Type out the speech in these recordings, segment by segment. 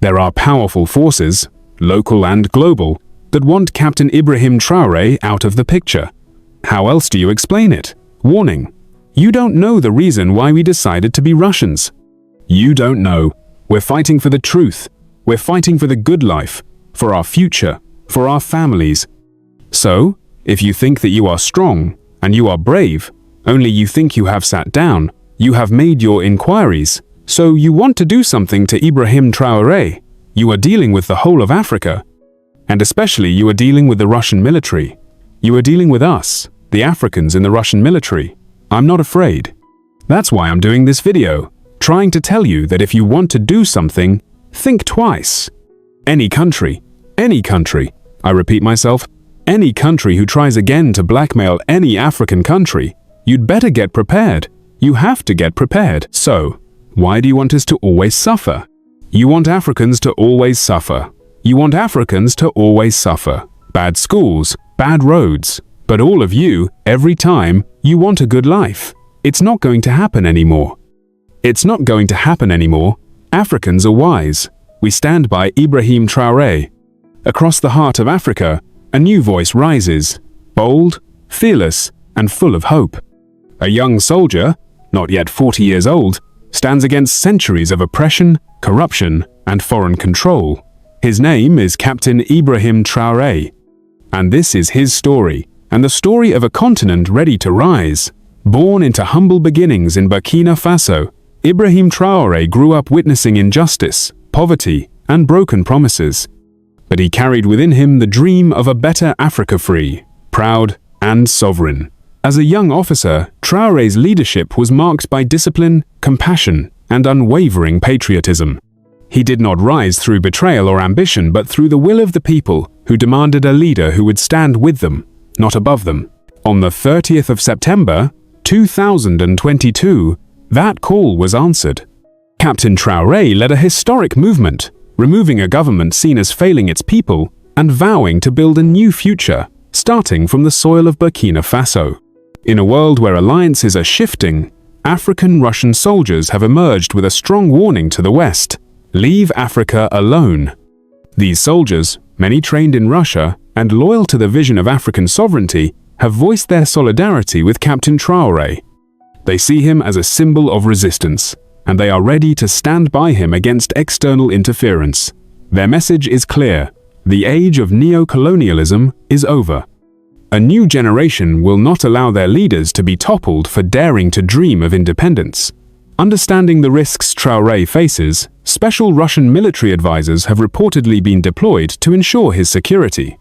There are powerful forces, local and global, that want Captain Ibrahim Traoré out of the picture. How else do you explain it? Warning: you don't know the reason why we decided to be Russians. You don't know. We're fighting for the truth. We're fighting for the good life, for our future, for our families. So, if you think that you are strong, and you are brave, only you think you have sat down, you have made your inquiries, so you want to do something to Ibrahim Traoré, you are dealing with the whole of Africa. And especially you are dealing with the Russian military. You are dealing with us, the Africans in the Russian military. I'm not afraid. That's why I'm doing this video, trying to tell you that if you want to do something, think twice. Any country, I repeat myself, any country who tries again to blackmail any African country, you'd better get prepared. You have to get prepared. So, why do you want us to always suffer? You want Africans to always suffer. You want Africans to always suffer. Bad schools, bad roads. But all of you, every time, you want a good life. It's not going to happen anymore. It's not going to happen anymore. Africans are wise. We stand by Ibrahim Traoré. Across the heart of Africa, a new voice rises, bold, fearless, and full of hope. A young soldier, not yet 40 years old, stands against centuries of oppression, corruption, and foreign control. His name is Captain Ibrahim Traoré. And this is his story, and the story of a continent ready to rise. Born into humble beginnings in Burkina Faso, Ibrahim Traoré grew up witnessing injustice, poverty, and broken promises. But he carried within him the dream of a better Africa free, proud, and sovereign. As a young officer, Traoré's leadership was marked by discipline, compassion, and unwavering patriotism. He did not rise through betrayal or ambition, but through the will of the people, who demanded a leader who would stand with them, not above them. On the 30th of September, 2022, that call was answered. Captain Traoré led a historic movement, removing a government seen as failing its people and vowing to build a new future, starting from the soil of Burkina Faso. In a world where alliances are shifting, African Russian soldiers have emerged with a strong warning to the West: leave Africa alone. These soldiers, many trained in Russia and loyal to the vision of African sovereignty, have voiced their solidarity with Captain Traoré. They see him as a symbol of resistance, and they are ready to stand by him against external interference. Their message is clear: the age of neo-colonialism is over. A new generation will not allow their leaders to be toppled for daring to dream of independence. Understanding the risks Traoré faces, special Russian military advisors have reportedly been deployed to ensure his security.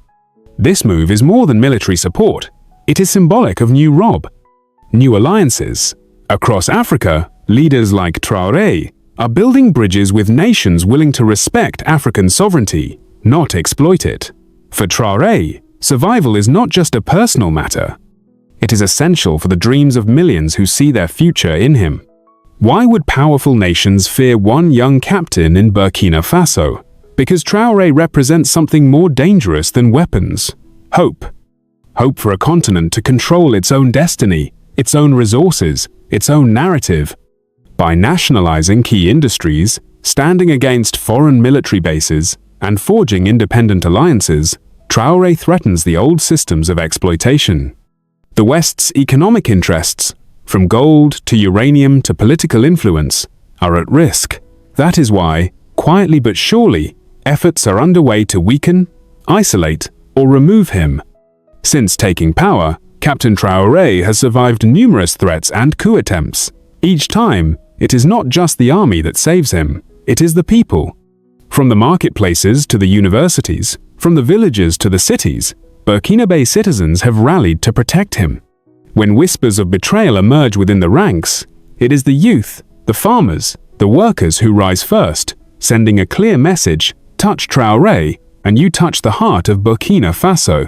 This move is more than military support. It is symbolic of new alliances. Across Africa, leaders like Traoré are building bridges with nations willing to respect African sovereignty, not exploit it. For Traoré, survival is not just a personal matter. It is essential for the dreams of millions who see their future in him. Why would powerful nations fear one young captain in Burkina Faso? Because Traoré represents something more dangerous than weapons: hope. Hope for a continent to control its own destiny, its own resources, its own narrative. By nationalizing key industries, standing against foreign military bases, and forging independent alliances, Traoré threatens the old systems of exploitation. The West's economic interests, from gold to uranium to political influence, are at risk. That is why, quietly but surely, efforts are underway to weaken, isolate, or remove him. Since taking power, Captain Traoré has survived numerous threats and coup attempts. Each time, it is not just the army that saves him, it is the people. From the marketplaces to the universities, from the villages to the cities, Burkinabe citizens have rallied to protect him. When whispers of betrayal emerge within the ranks, it is the youth, the farmers, the workers who rise first, sending a clear message: touch Traoré, and you touch the heart of Burkina Faso.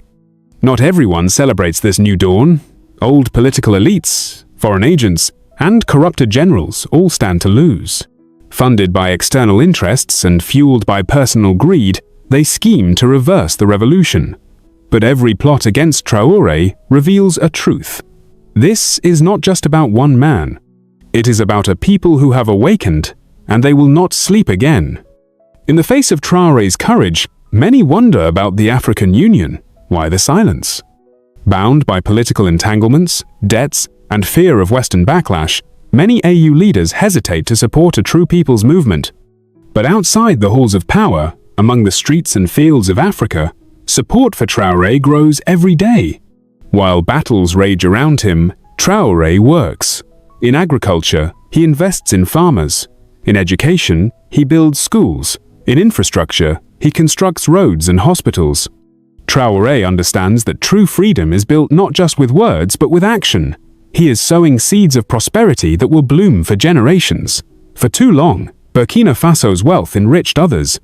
Not everyone celebrates this new dawn. Old political elites, foreign agents, and corrupted generals all stand to lose. Funded by external interests and fueled by personal greed, they scheme to reverse the revolution. But every plot against Traoré reveals a truth. This is not just about one man. It is about a people who have awakened, and they will not sleep again. In the face of Traoré's courage, many wonder about the African Union. Why the silence? Bound by political entanglements, debts, and fear of Western backlash, many AU leaders hesitate to support a true people's movement. But outside the halls of power, among the streets and fields of Africa, support for Traoré grows every day. While battles rage around him, Traoré works. In agriculture, he invests in farmers. In education, he builds schools. In infrastructure, he constructs roads and hospitals. Traoré understands that true freedom is built not just with words but with action. He is sowing seeds of prosperity that will bloom for generations. For too long, Burkina Faso's wealth enriched others.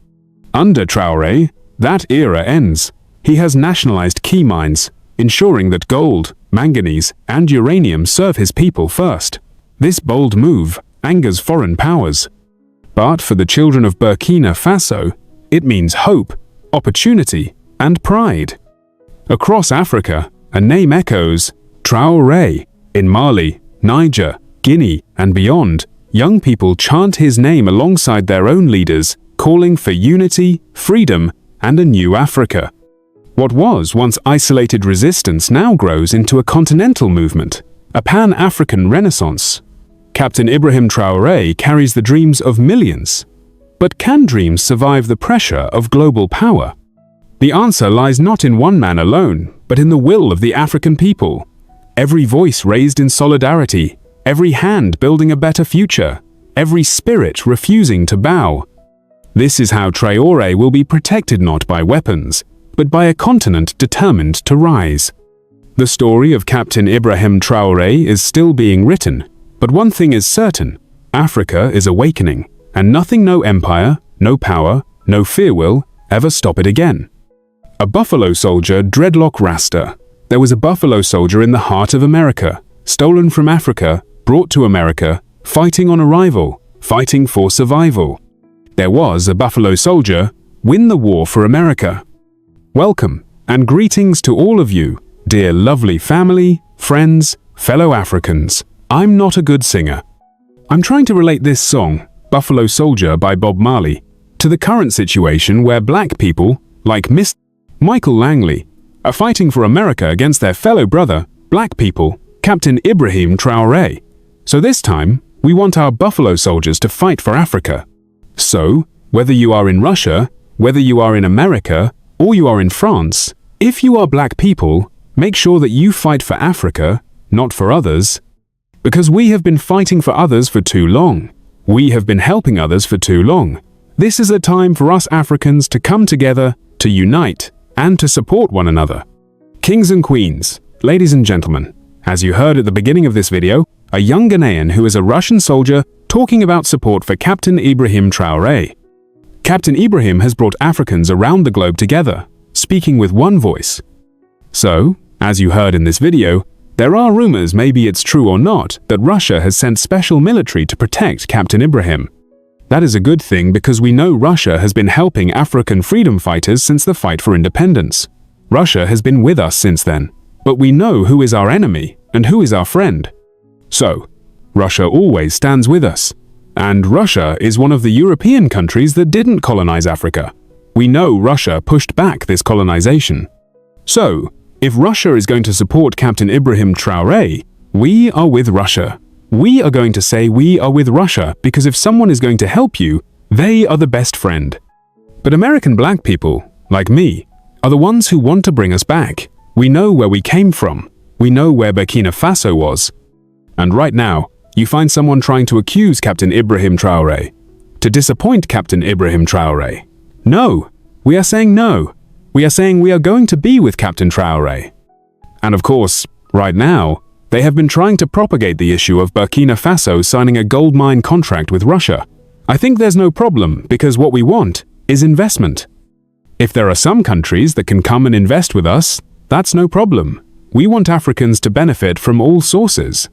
Under Traoré, that era ends. He has nationalized key mines, ensuring that gold, manganese, and uranium serve his people first. This bold move angers foreign powers. But for the children of Burkina Faso, it means hope, opportunity, and pride. Across Africa, a name echoes: Traoré. In Mali, Niger, Guinea, and beyond, young people chant his name alongside their own leaders, calling for unity, freedom, and a new Africa. What was once isolated resistance now grows into a continental movement, a Pan-African renaissance. Captain Ibrahim Traoré carries the dreams of millions. But can dreams survive the pressure of global power? The answer lies not in one man alone, but in the will of the African people. Every voice raised in solidarity, every hand building a better future, every spirit refusing to bow. This is how Traoré will be protected not by weapons, but by a continent determined to rise. The story of Captain Ibrahim Traoré is still being written, but one thing is certain: Africa is awakening, and nothing, no empire, no power, no fear will ever stop it again. A buffalo soldier, dreadlock Rasta. There was a buffalo soldier in the heart of America, stolen from Africa, brought to America, fighting on arrival, fighting for survival. There was a buffalo soldier, win the war for America. Welcome, and greetings to all of you, dear lovely family, friends, fellow Africans. I'm not a good singer. I'm trying to relate this song, Buffalo Soldier by Bob Marley, to the current situation where black people, like Mr. Michael Langley, are fighting for America against their fellow brother, black people, Captain Ibrahim Traoré. So this time, we want our buffalo soldiers to fight for Africa. So, whether you are in Russia, whether you are in America, or you are in France, if you are black people, make sure that you fight for Africa, not for others. Because we have been fighting for others for too long. We have been helping others for too long. This is a time for us Africans to come together, to unite, and to support one another. Kings and queens, ladies and gentlemen, as you heard at the beginning of this video, a young Ghanaian who is a Russian soldier talking about support for Captain Ibrahim Traoré. Captain Ibrahim has brought Africans around the globe together, speaking with one voice. So, as you heard in this video, there are rumors, maybe it's true or not, that Russia has sent special military to protect Captain Ibrahim. That is a good thing because we know Russia has been helping African freedom fighters since the fight for independence. Russia has been with us since then, but we know who is our enemy and who is our friend. So, Russia always stands with us. And Russia is one of the European countries that didn't colonize Africa. We know Russia pushed back this colonization. So, if Russia is going to support Captain Ibrahim Traoré, we are with Russia. We are going to say we are with Russia because if someone is going to help you, they are the best friend. But American black people, like me, are the ones who want to bring us back. We know where we came from. We know where Burkina Faso was. And right now, you find someone trying to accuse Captain Ibrahim Traoré, to disappoint Captain Ibrahim Traoré. No, we are saying no. We are saying we are going to be with Captain Traoré. And of course, right now, they have been trying to propagate the issue of Burkina Faso signing a gold mine contract with Russia. I think there's no problem because what we want is investment. If there are some countries that can come and invest with us, that's no problem. We want Africans to benefit from all sources.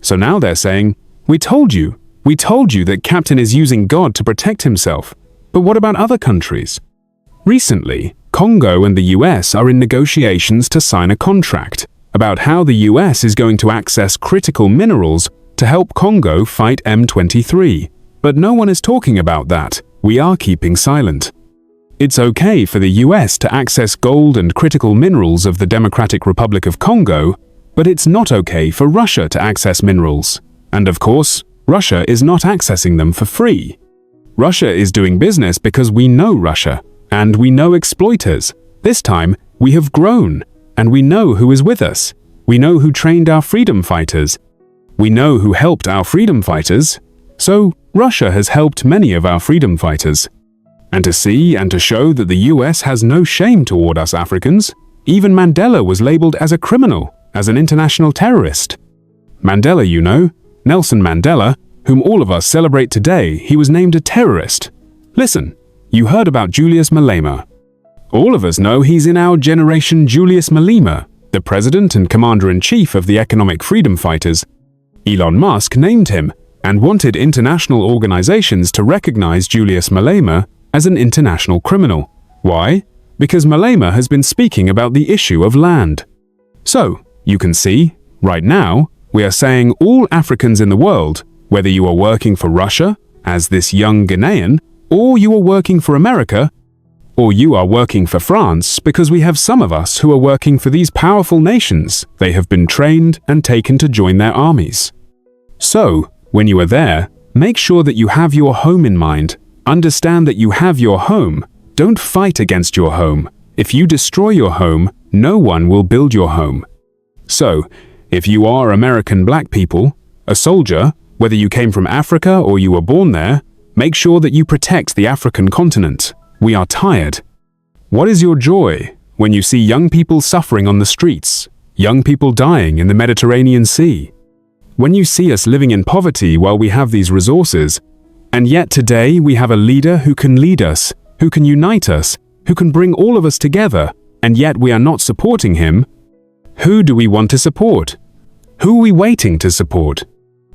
So now they're saying, we told you that Captain is using God to protect himself. But what about other countries? Recently, Congo and the US are in negotiations to sign a contract about how the US is going to access critical minerals to help Congo fight M23. But no one is talking about that. we are keeping silent. It's okay for the US to access gold and critical minerals of the Democratic Republic of Congo, but it's not okay for Russia to access minerals. And of course, Russia is not accessing them for free. Russia is doing business because we know Russia, and we know exploiters. This time, we have grown, and we know who is with us. We know who trained our freedom fighters. We know who helped our freedom fighters. So, Russia has helped many of our freedom fighters. And to see and to show that the US has no shame toward us Africans, even Mandela was labeled as a criminal, as an international terrorist. Mandela, you know, Nelson Mandela, whom all of us celebrate today, he was named a terrorist. Listen, you heard about Julius Malema. All of us know he's in our generation Julius Malema, the president and commander-in-chief of the economic freedom fighters. Elon Musk named him and wanted international organizations to recognize Julius Malema as an international criminal. Why? Because Malema has been speaking about the issue of land. So, you can see, right now, we are saying all Africans in the world, whether you are working for Russia, as this young Ghanaian, or you are working for America, or you are working for France, because we have some of us who are working for these powerful nations. They have been trained and taken to join their armies. So, when you are there, make sure that you have your home in mind. Understand that you have your home. Don't fight against your home. If you destroy your home, no one will build your home. So, if you are American black people, a soldier, whether you came from Africa or you were born there, make sure that you protect the African continent. We are tired. What is your joy when you see young people suffering on the streets, young people dying in the Mediterranean Sea? When you see us living in poverty while we have these resources, and yet today we have a leader who can lead us, who can unite us, who can bring all of us together, and yet we are not supporting him, who do we want to support? Who are we waiting to support?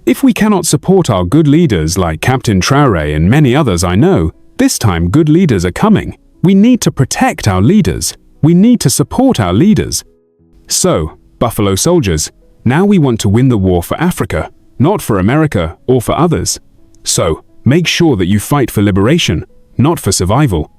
If we cannot support our good leaders like Captain Traoré and many others I know, this time good leaders are coming. We need to protect our leaders. We need to support our leaders. So, Buffalo Soldiers, now we want to win the war for Africa, not for America or for others. So, make sure that you fight for liberation, not for survival.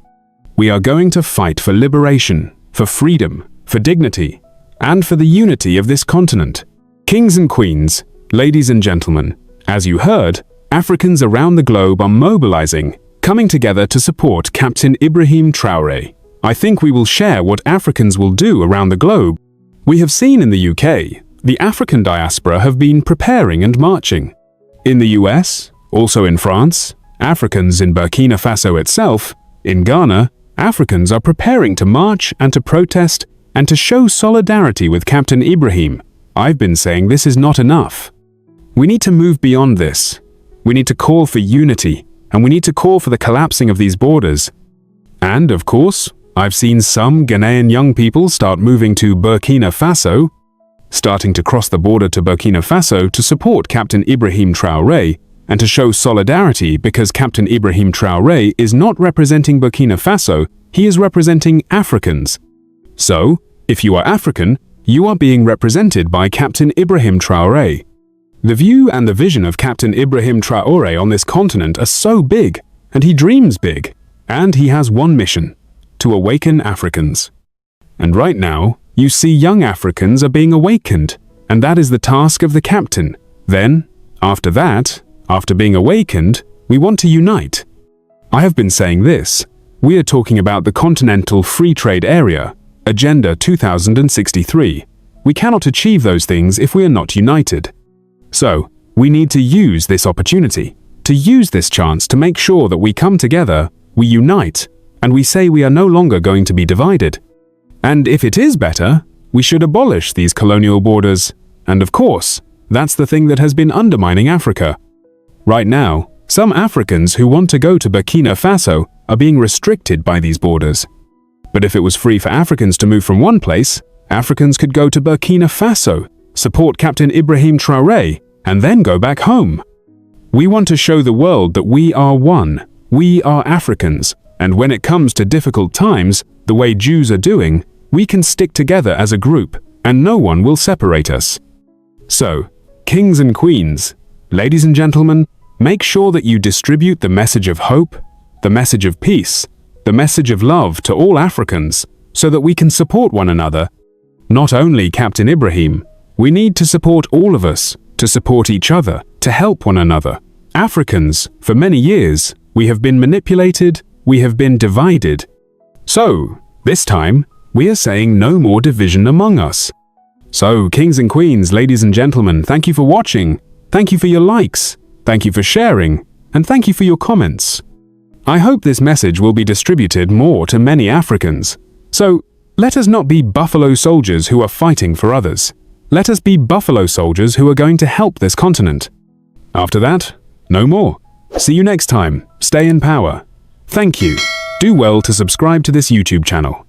We are going to fight for liberation, for freedom, for dignity, and for the unity of this continent. Kings and queens, ladies and gentlemen, as you heard, Africans around the globe are mobilizing, coming together to support Captain Ibrahim Traoré. I think we will share what Africans will do around the globe. We have seen in the UK, the African diaspora have been preparing and marching. In the US, also in France, Africans in Burkina Faso itself, in Ghana, Africans are preparing to march and to protest and to show solidarity with Captain Ibrahim. I've been saying this is not enough. We need to move beyond this. We need to call for unity, and we need to call for the collapsing of these borders. And, of course, I've seen some Ghanaian young people start moving to Burkina Faso, starting to cross the border to Burkina Faso to support Captain Ibrahim Traoré and to show solidarity because Captain Ibrahim Traoré is not representing Burkina Faso, he is representing Africans. So, if you are African, you are being represented by Captain Ibrahim Traoré. The view and the vision of Captain Ibrahim Traoré on this continent are so big, and he dreams big, and he has one mission: to awaken Africans. And right now, you see young Africans are being awakened, and that is the task of the captain. Then, after that, after being awakened, we want to unite. I have been saying this. We are talking about the Continental Free Trade Area, Agenda 2063. We cannot achieve those things if we are not united. So, we need to use this opportunity, to use this chance to make sure that we come together, we unite, and we say we are no longer going to be divided. And if it is better, we should abolish these colonial borders. And of course, that's the thing that has been undermining Africa. Right now, some Africans who want to go to Burkina Faso are being restricted by these borders. But if it was free for Africans to move from one place, Africans could go to Burkina Faso, support Captain Ibrahim Traoré, and then go back home. We want to show the world that we are one. We are Africans, and when it comes to difficult times, the way Jews are doing, we can stick together as a group, and no one will separate us. So, kings and queens, ladies and gentlemen, make sure that you distribute the message of hope, the message of peace, the message of love to all Africans, so that we can support one another. Not only Captain Ibrahim, we need to support all of us, to support each other, to help one another. Africans, for many years, we have been manipulated, we have been divided. So, this time, we are saying no more division among us. So, kings and queens, ladies and gentlemen, thank you for watching. Thank you for your likes. Thank you for sharing. And thank you for your comments. I hope this message will be distributed more to many Africans. So, let us not be buffalo soldiers who are fighting for others. Let us be buffalo soldiers who are going to help this continent. After that, no more. See you next time. Stay in power. Thank you. Do well to subscribe to this YouTube channel.